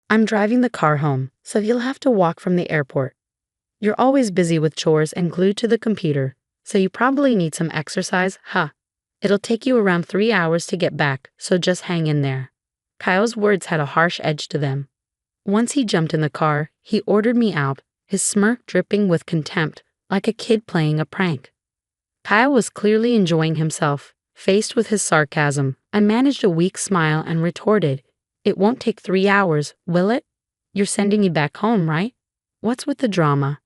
I'm driving the car home, so you'll have to walk from the airport. You're always busy with chores and glued to the computer, so you probably need some exercise, huh? It'll take you around 3 hours to get back, so just hang in there. Kyle's words had a harsh edge to them. Once he jumped in the car, he ordered me out, his smirk dripping with contempt, like a kid playing a prank. Kyle was clearly enjoying himself. Faced with his sarcasm, I managed a weak smile and retorted, "It won't take 3 hours, will it? You're sending me back home, right? What's with the drama?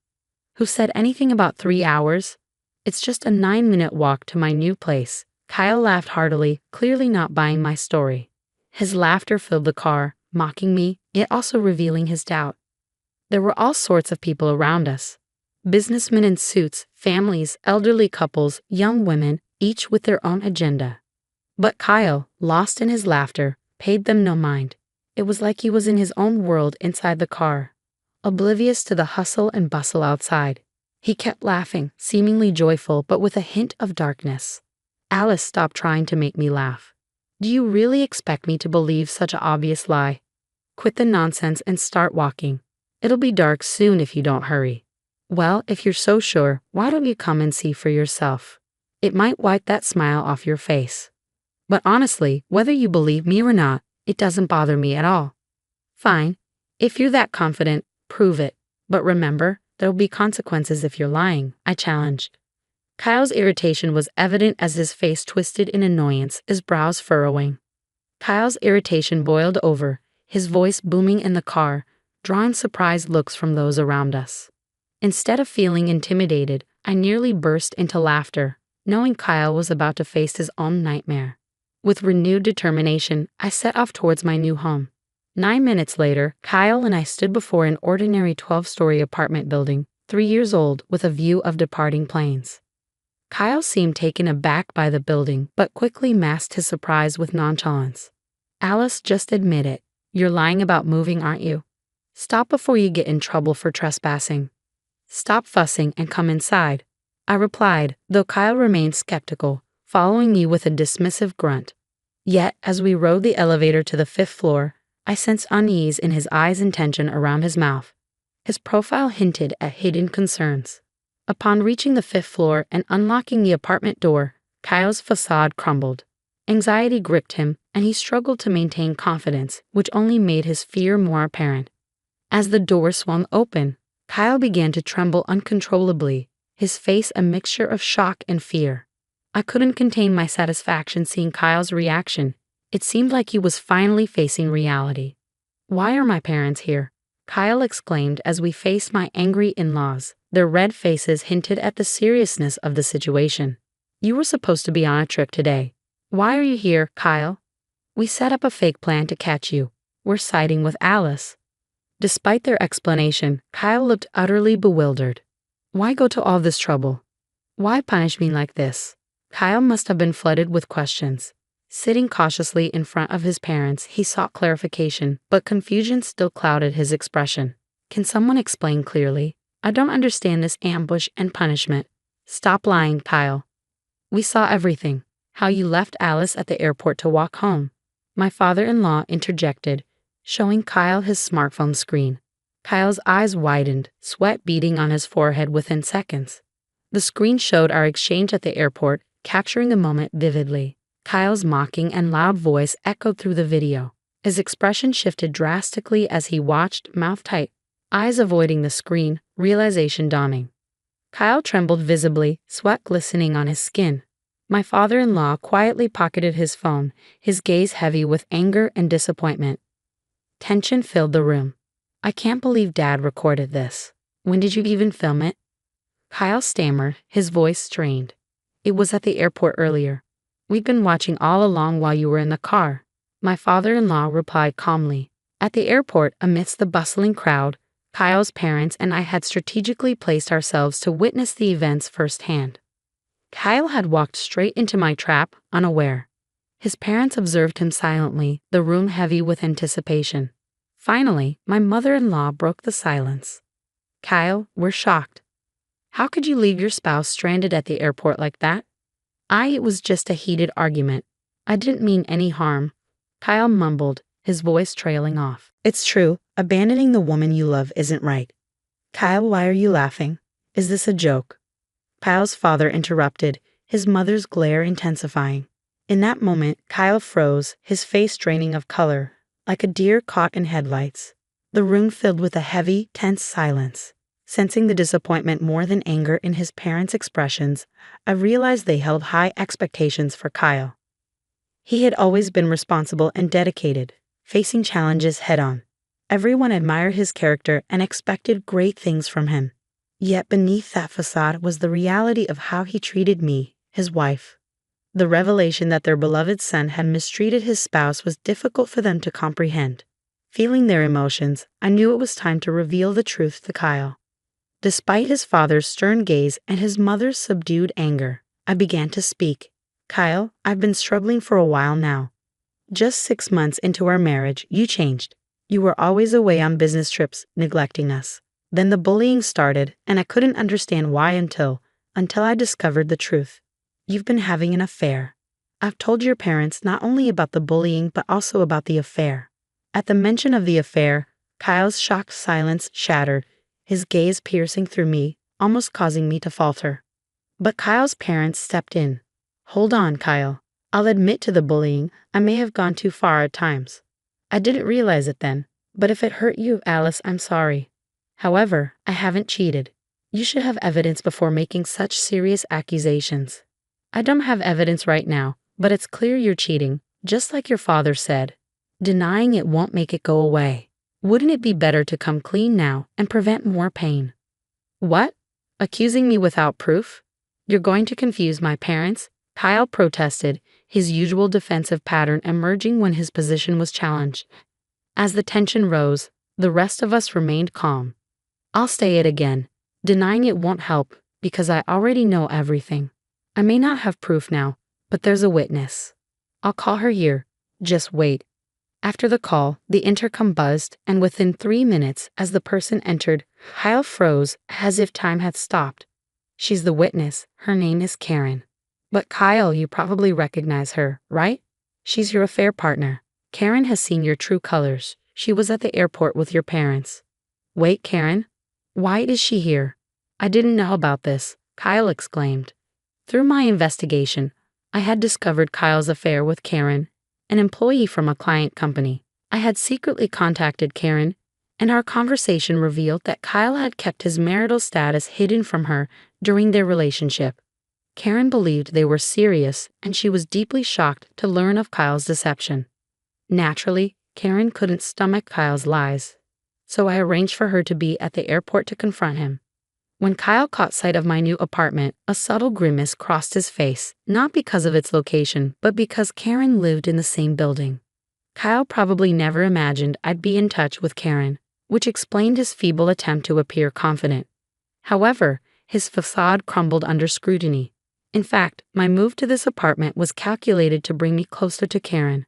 Who said anything about 3 hours? It's just a 9-minute walk to my new place." Kyle laughed heartily, clearly not buying my story. His laughter filled the car, mocking me, yet also revealing his doubt. There were all sorts of people around us. Businessmen in suits, families, elderly couples, young women, each with their own agenda. But Kyle, lost in his laughter, paid them no mind. It was like he was in his own world inside the car, oblivious to the hustle and bustle outside. He kept laughing, seemingly joyful but with a hint of darkness. Alice stopped trying to make me laugh. Do you really expect me to believe such an obvious lie? Quit the nonsense and start walking. It'll be dark soon if you don't hurry. Well, if you're so sure, why don't you come and see for yourself? It might wipe that smile off your face. But honestly, whether you believe me or not, it doesn't bother me at all. Fine. If you're that confident, prove it. But remember, there'll be consequences if you're lying, I challenged. Kyle's irritation was evident as his face twisted in annoyance, his brows furrowing. Kyle's irritation boiled over, his voice booming in the car, drawing surprised looks from those around us. Instead of feeling intimidated, I nearly burst into laughter, knowing Kyle was about to face his own nightmare. With renewed determination, I set off towards my new home. 9 minutes later, Kyle and I stood before an ordinary 12-story apartment building, 3 years old, with a view of departing planes. Kyle seemed taken aback by the building, but quickly masked his surprise with nonchalance. Alice, just admit it. You're lying about moving, aren't you? Stop before you get in trouble for trespassing. Stop fussing and come inside, I replied, though Kyle remained skeptical, following me with a dismissive grunt. Yet, as we rode the elevator to the 5th floor, I sensed unease in his eyes and tension around his mouth. His profile hinted at hidden concerns. Upon reaching the 5th floor and unlocking the apartment door, Kyle's facade crumbled. Anxiety gripped him, and he struggled to maintain confidence, which only made his fear more apparent. As the door swung open, Kyle began to tremble uncontrollably, his face a mixture of shock and fear. I couldn't contain my satisfaction seeing Kyle's reaction. It seemed like he was finally facing reality. "Why are my parents here?" Kyle exclaimed as we faced my angry in-laws. Their red faces hinted at the seriousness of the situation. "You were supposed to be on a trip today. Why are you here, Kyle?" "We set up a fake plan to catch you. We're siding with Alice." Despite their explanation, Kyle looked utterly bewildered. "Why go to all this trouble? Why punish me like this?" Kyle must have been flooded with questions. Sitting cautiously in front of his parents, he sought clarification, but confusion still clouded his expression. "Can someone explain clearly? I don't understand this ambush and punishment." "Stop lying, Kyle. We saw everything. How you left Alice at the airport to walk home." My father-in-law interjected, showing Kyle his smartphone screen. Kyle's eyes widened, sweat beading on his forehead within seconds. The screen showed our exchange at the airport, capturing the moment vividly. Kyle's mocking and loud voice echoed through the video. His expression shifted drastically as he watched, mouth tight, eyes avoiding the screen, realization dawning. Kyle trembled visibly, sweat glistening on his skin. My father-in-law quietly pocketed his phone, his gaze heavy with anger and disappointment. Tension filled the room. "I can't believe Dad recorded this. When did you even film it?" Kyle stammered, his voice strained. "It was at the airport earlier. We've been watching all along while you were in the car." My father-in-law replied calmly. At the airport, amidst the bustling crowd, Kyle's parents and I had strategically placed ourselves to witness the events firsthand. Kyle had walked straight into my trap, unaware. His parents observed him silently, the room heavy with anticipation. Finally, my mother-in-law broke the silence. "Kyle, we're shocked. How could you leave your spouse stranded at the airport like that?" It was just a heated argument. I didn't mean any harm," Kyle mumbled, his voice trailing off. "It's true, Abandoning the woman you love isn't right. Kyle, why are you laughing? Is this a joke? Kyle's father interrupted, his mother's glare intensifying. In that moment, Kyle froze, his face draining of color, like a deer caught in headlights. The room filled with a heavy, tense silence. Sensing the disappointment more than anger in his parents' expressions, I realized they held high expectations for Kyle. He had always been responsible and dedicated, facing challenges head-on. Everyone admired his character and expected great things from him. Yet beneath that facade was the reality of how he treated me, his wife. The revelation that their beloved son had mistreated his spouse was difficult for them to comprehend. Feeling their emotions, I knew it was time to reveal the truth to Kyle. Despite his father's stern gaze and his mother's subdued anger, I began to speak. Kyle, I've been struggling for a while now. Just 6 months into our marriage, you changed. You were always away on business trips, neglecting us. Then the bullying started, and I couldn't understand why until I discovered the truth. You've been having an affair. I've told your parents not only about the bullying but also about the affair. At the mention of the affair, Kyle's shocked silence shattered, his gaze piercing through me, almost causing me to falter. But Kyle's parents stepped in. Hold on, Kyle. I'll admit to the bullying. I may have gone too far at times. I didn't realize it then, but if it hurt you, Alice, I'm sorry. However, I haven't cheated. You should have evidence before making such serious accusations. I don't have evidence right now, but it's clear you're cheating, just like your father said. Denying it won't make it go away. Wouldn't it be better to come clean now and prevent more pain? What? Accusing me without proof? You're going to confuse my parents? Kyle protested, his usual defensive pattern emerging when his position was challenged. As the tension rose, the rest of us remained calm. I'll say it again. Denying it won't help, because I already know everything. I may not have proof now, but there's a witness. I'll call her here. Just wait. After the call, the intercom buzzed, and within 3 minutes, as the person entered, Kyle froze as if time had stopped. She's the witness. Her name is Karen. But Kyle, you probably recognize her, right? She's your affair partner. Karen has seen your true colors. She was at the airport with your parents. Wait, Karen? Why is she here? I didn't know about this, Kyle exclaimed. Through my investigation, I had discovered Kyle's affair with Karen, an employee from a client company. I had secretly contacted Karen, and our conversation revealed that Kyle had kept his marital status hidden from her during their relationship. Karen believed they were serious, and she was deeply shocked to learn of Kyle's deception. Naturally, Karen couldn't stomach Kyle's lies, so I arranged for her to be at the airport to confront him. When Kyle caught sight of my new apartment, a subtle grimace crossed his face, not because of its location, but because Karen lived in the same building. Kyle probably never imagined I'd be in touch with Karen, which explained his feeble attempt to appear confident. However, his facade crumbled under scrutiny. In fact, my move to this apartment was calculated to bring me closer to Karen.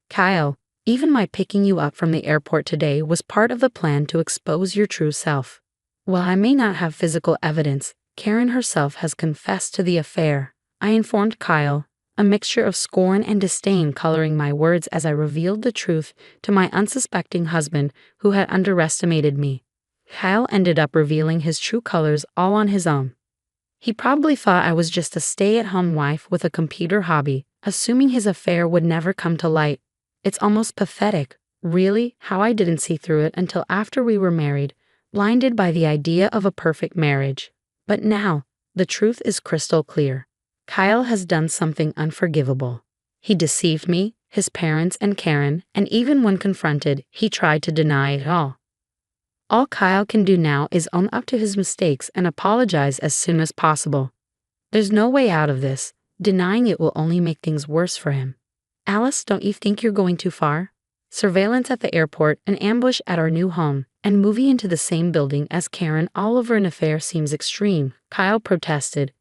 Kyle, even my picking you up from the airport today was part of the plan to expose your true self. While I may not have physical evidence, Karen herself has confessed to the affair. I informed Kyle, a mixture of scorn and disdain coloring my words as I revealed the truth to my unsuspecting husband who had underestimated me. Kyle ended up revealing his true colors all on his own. He probably thought I was just a stay-at-home wife with a computer hobby, assuming his affair would never come to light. It's almost pathetic, really, how I didn't see through it until after we were married, blinded by the idea of a perfect marriage. But now, the truth is crystal clear. Kyle has done something unforgivable. He deceived me, his parents, and Karen, and even when confronted, he tried to deny it all. All Kyle can do now is own up to his mistakes and apologize as soon as possible. There's no way out of this. Denying it will only make things worse for him. Alice, don't you think you're going too far? Surveillance at the airport, an ambush at our new home, and moving into the same building as Karen all over an affair seems extreme, Kyle protested.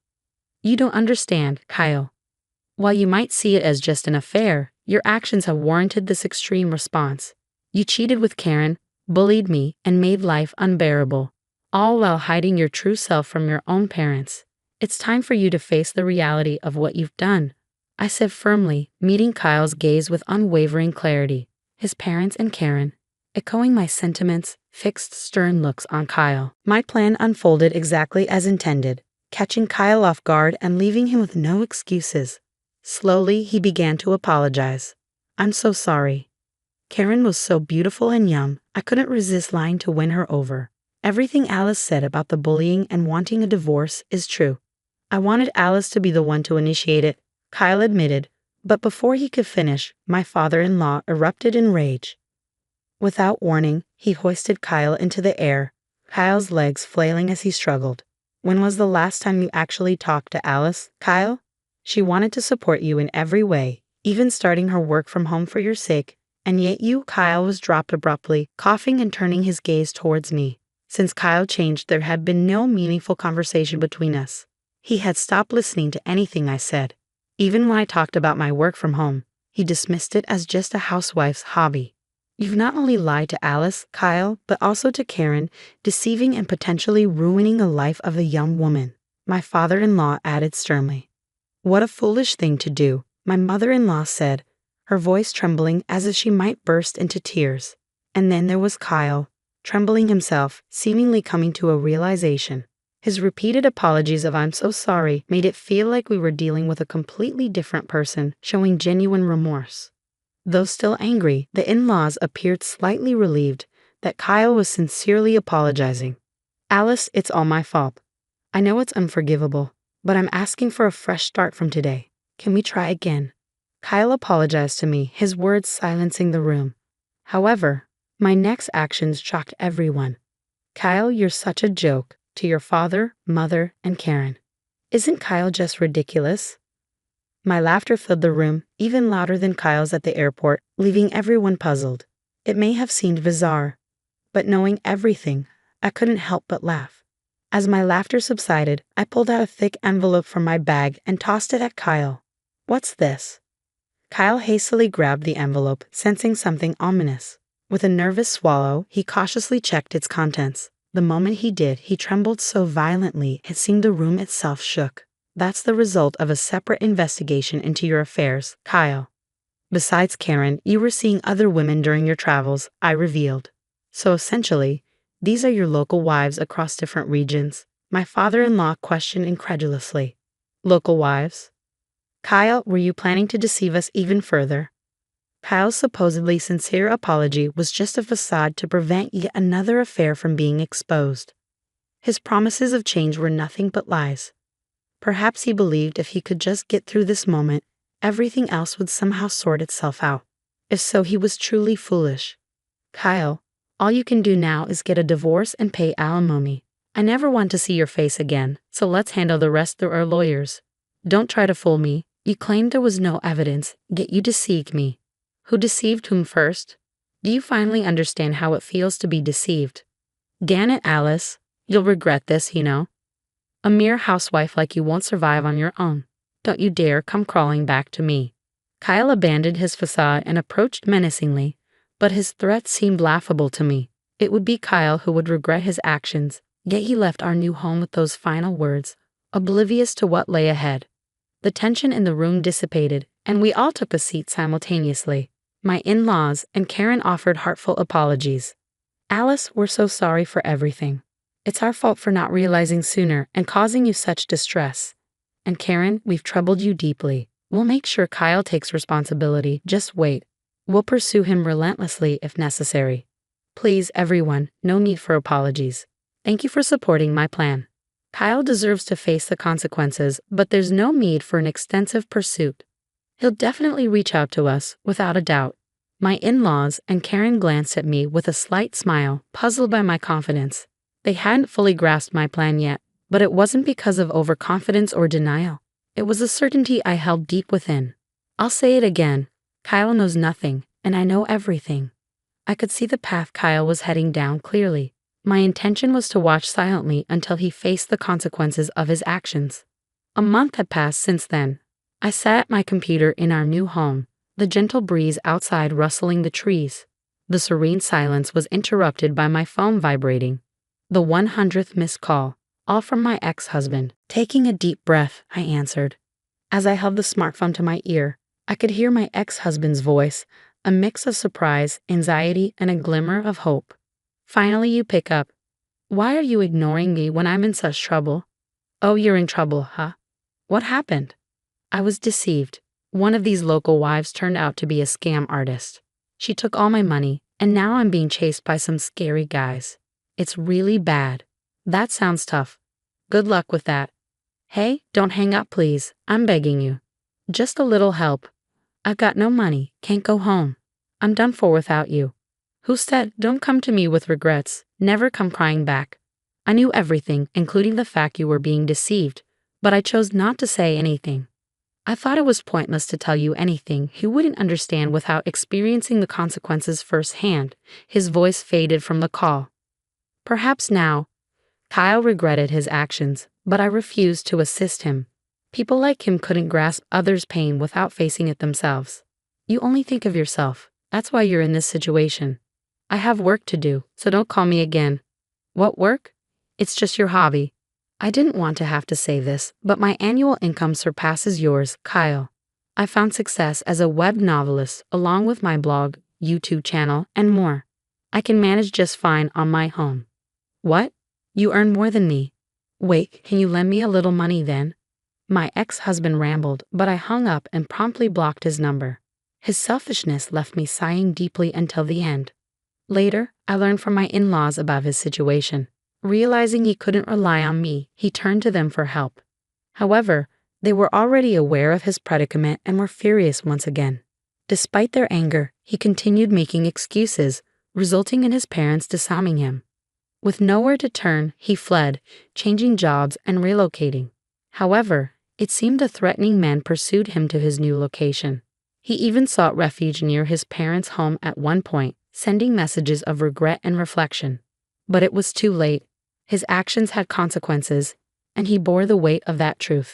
You don't understand, Kyle. While you might see it as just an affair, your actions have warranted this extreme response. You cheated with Karen, bullied me, and made life unbearable, all while hiding your true self from your own parents. It's time for you to face the reality of what you've done, I said firmly, meeting Kyle's gaze with unwavering clarity. His parents and Karen, echoing my sentiments, fixed stern looks on Kyle. My plan unfolded exactly as intended, catching Kyle off guard and leaving him with no excuses. Slowly, he began to apologize. "I'm so sorry. Karen was so beautiful and young, I couldn't resist lying to win her over. Everything Alice said about the bullying and wanting a divorce is true. I wanted Alice to be the one to initiate it," Kyle admitted, but before he could finish, my father-in-law erupted in rage. Without warning, he hoisted Kyle into the air, Kyle's legs flailing as he struggled. "When was the last time you actually talked to Alice, Kyle? She wanted to support you in every way, even starting her work from home for your sake, and yet you," Kyle was dropped abruptly, coughing and turning his gaze towards me. Since Kyle changed, there had been no meaningful conversation between us. He had stopped listening to anything I said. Even when I talked about my work from home, he dismissed it as just a housewife's hobby. "You've not only lied to Alice, Kyle, but also to Karen, deceiving and potentially ruining the life of a young woman," my father-in-law added sternly. "What a foolish thing to do," my mother-in-law said, her voice trembling as if she might burst into tears. And then there was Kyle, trembling himself, seemingly coming to a realization. His repeated apologies of "I'm so sorry" made it feel like we were dealing with a completely different person, showing genuine remorse. Though still angry, the in-laws appeared slightly relieved that Kyle was sincerely apologizing. "Alice, it's all my fault. I know it's unforgivable, but I'm asking for a fresh start from today. Can we try again?" Kyle apologized to me, his words silencing the room. However, my next actions shocked everyone. "Kyle, you're such a joke to your father, mother, and Karen. Isn't Kyle just ridiculous?" My laughter filled the room, even louder than Kyle's at the airport, leaving everyone puzzled. It may have seemed bizarre, but knowing everything, I couldn't help but laugh. As my laughter subsided, I pulled out a thick envelope from my bag and tossed it at Kyle. "What's this?" Kyle hastily grabbed the envelope, sensing something ominous. With a nervous swallow, he cautiously checked its contents. The moment he did, he trembled so violently it seemed the room itself shook. "That's the result of a separate investigation into your affairs, Kyle. Besides Karen, you were seeing other women during your travels," I revealed. "So essentially, these are your local wives across different regions?" My father-in-law questioned incredulously. "Local wives? Kyle, were you planning to deceive us even further?" Kyle's supposedly sincere apology was just a facade to prevent yet another affair from being exposed. His promises of change were nothing but lies. Perhaps he believed if he could just get through this moment, everything else would somehow sort itself out. If so, he was truly foolish. "Kyle, all you can do now is get a divorce and pay alimony. I never want to see your face again, so let's handle the rest through our lawyers. Don't try to fool me. You claimed there was no evidence, yet you deceived me. Who deceived whom first? Do you finally understand how it feels to be deceived? Damn it, Alice. You'll regret this, you know. A mere housewife like you won't survive on your own. Don't you dare come crawling back to me." Kyle abandoned his facade and approached menacingly, but his threats seemed laughable to me. It would be Kyle who would regret his actions, yet he left our new home with those final words, oblivious to what lay ahead. The tension in the room dissipated, and we all took a seat simultaneously. My in-laws and Karen offered heartfelt apologies. "Alice, we're so sorry for everything. It's our fault for not realizing sooner and causing you such distress. And Karen, we've troubled you deeply. We'll make sure Kyle takes responsibility. Just wait. We'll pursue him relentlessly if necessary. Please, everyone, no need for apologies. Thank you for supporting my plan. Kyle deserves to face the consequences, but there's no need for an extensive pursuit. He'll definitely reach out to us, without a doubt." My in-laws and Karen glanced at me with a slight smile, puzzled by my confidence. They hadn't fully grasped my plan yet, but it wasn't because of overconfidence or denial. It was a certainty I held deep within. I'll say it again. Kyle knows nothing, and I know everything. I could see the path Kyle was heading down clearly. My intention was to watch silently until he faced the consequences of his actions. A month had passed since then. I sat at my computer in our new home, the gentle breeze outside rustling the trees. The serene silence was interrupted by my phone vibrating. The 100th missed call, all from my ex-husband. Taking a deep breath, I answered. As I held the smartphone to my ear, I could hear my ex-husband's voice, a mix of surprise, anxiety, and a glimmer of hope. Finally, you pick up. Why are you ignoring me when I'm in such trouble? Oh, you're in trouble, huh? What happened? I was deceived. One of these local wives turned out to be a scam artist. She took all my money, and now I'm being chased by some scary guys. It's really bad. That sounds tough. Good luck with that. Hey, don't hang up, please. I'm begging you. Just a little help. I've got no money, can't go home. I'm done for without you. Who said, don't come to me with regrets, never come crying back? I knew everything, including the fact you were being deceived, but I chose not to say anything. I thought it was pointless to tell you anything you wouldn't understand without experiencing the consequences firsthand. His voice faded from the call. Perhaps now, Kyle regretted his actions, but I refused to assist him. People like him couldn't grasp others' pain without facing it themselves. You only think of yourself. That's why you're in this situation. I have work to do, so don't call me again. What work? It's just your hobby. I didn't want to have to say this, but my annual income surpasses yours, Kyle. I found success as a web novelist, along with my blog, YouTube channel, and more. I can manage just fine on my own. What? You earn more than me. Wait, can you lend me a little money then? My ex-husband rambled, but I hung up and promptly blocked his number. His selfishness left me sighing deeply until the end. Later, I learned from my in-laws about his situation. Realizing he couldn't rely on me, he turned to them for help. However, they were already aware of his predicament and were furious once again. Despite their anger, he continued making excuses, resulting in his parents disarming him. With nowhere to turn, he fled, changing jobs and relocating. However, it seemed the threatening men pursued him to his new location. He even sought refuge near his parents' home at one point, sending messages of regret and reflection. But it was too late. His actions had consequences, and he bore the weight of that truth.